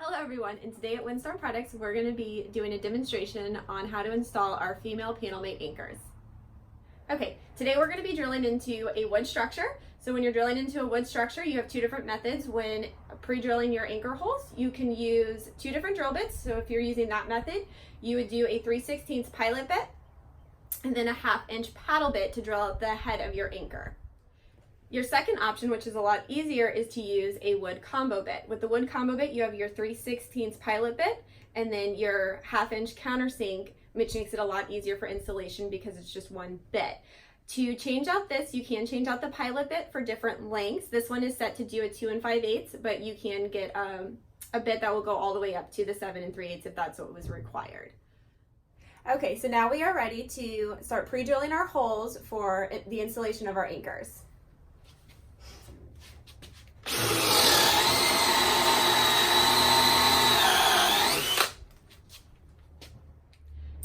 Hello everyone, and today at Windstorm Products we're going to be doing a demonstration on how to install our female PanelMate anchors. Okay, today we're going to be drilling into a wood structure. So when you're drilling into a wood structure, you have two different methods. When pre-drilling your anchor holes, you can use two different drill bits. So if you're using that method, you would do a 3/16 pilot bit and then a 1/2 inch paddle bit to drill out the head of your anchor. Your second option, which is a lot easier, is to use a wood combo bit. With the wood combo bit, you have your 3/16 pilot bit and then your 1/2 inch countersink, which makes it a lot easier for installation because it's just one bit. To change out this, you can change out the pilot bit for different lengths. This one is set to do a 2 5/8, but you can get a bit that will go all the way up to the 7 3/8 if that's what was required. Okay, so now we are ready to start pre-drilling our holes for the installation of our anchors.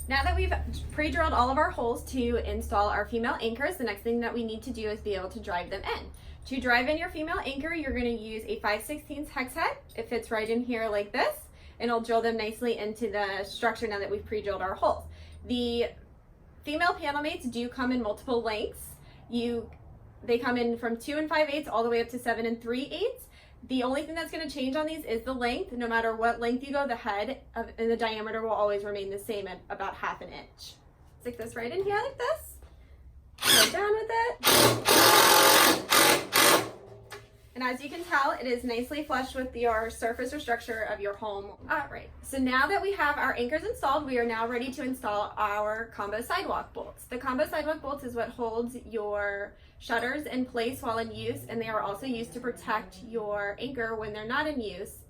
Now that we've pre-drilled all of our holes to install our female anchors, the next thing that we need to do is be able to drive them in. To drive in your female anchor, you're going to use a 5/16 hex head. It fits right in here like this, and it'll drill them nicely into the structure now that we've pre-drilled our holes. The female PanelMates do come in multiple lengths. They come in from 2 5/8 all the way up to 7 3/8. The only thing that's going to change on these is the length. No matter what length you go, the head and the diameter will always remain the same at about 1/2 inch. Stick this right in here like this. Go down with it. And as you can tell, it is nicely flush with your surface or structure of your home. All right, so now that we have our anchors installed, we are now ready to install our combo sidewalk bolts. The combo sidewalk bolts is what holds your shutters in place while in use, and they are also used to protect your anchor when they're not in use.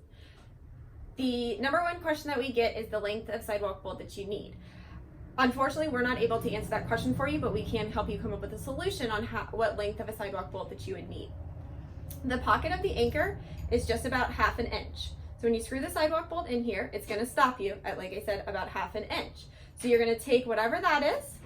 The number one question that we get is the length of sidewalk bolt that you need. Unfortunately, we're not able to answer that question for you, but we can help you come up with a solution on what length of a sidewalk bolt that you would need. The pocket of the anchor is just about 1/2 inch. So when you screw the sidewalk bolt in here, it's going to stop you at, like I said, about 1/2 inch. So you're going to take whatever that is,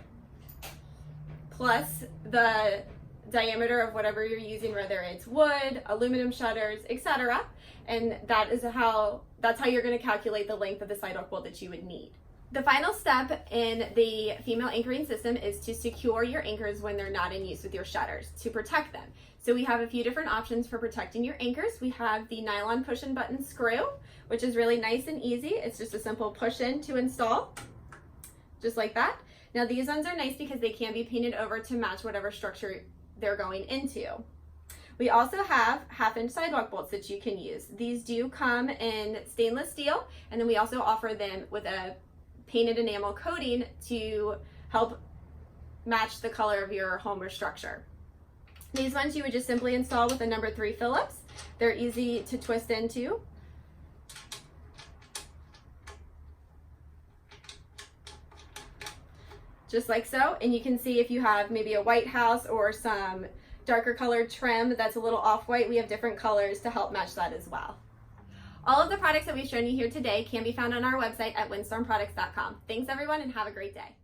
plus the diameter of whatever you're using, whether it's wood, aluminum shutters, etc. And that's how you're going to calculate the length of the sidewalk bolt that you would need. The final step in the female anchoring system is to secure your anchors when they're not in use with your shutters to protect them. So we have a few different options for protecting your anchors. We have the nylon push and button screw, which is really nice and easy. It's just a simple push in to install, just like that. Now these ones are nice because they can be painted over to match whatever structure they're going into. We also have 1/2 inch sidewalk bolts that you can use. These do come in stainless steel, and then we also offer them with a painted enamel coating to help match the color of your home or structure. These ones you would just simply install with a number 3 Phillips. They're easy to twist into. Just like so, and you can see if you have maybe a white house or some darker colored trim that's a little off-white, we have different colors to help match that as well. All of the products that we've shown you here today can be found on our website at windstormproducts.com. Thanks everyone, and have a great day.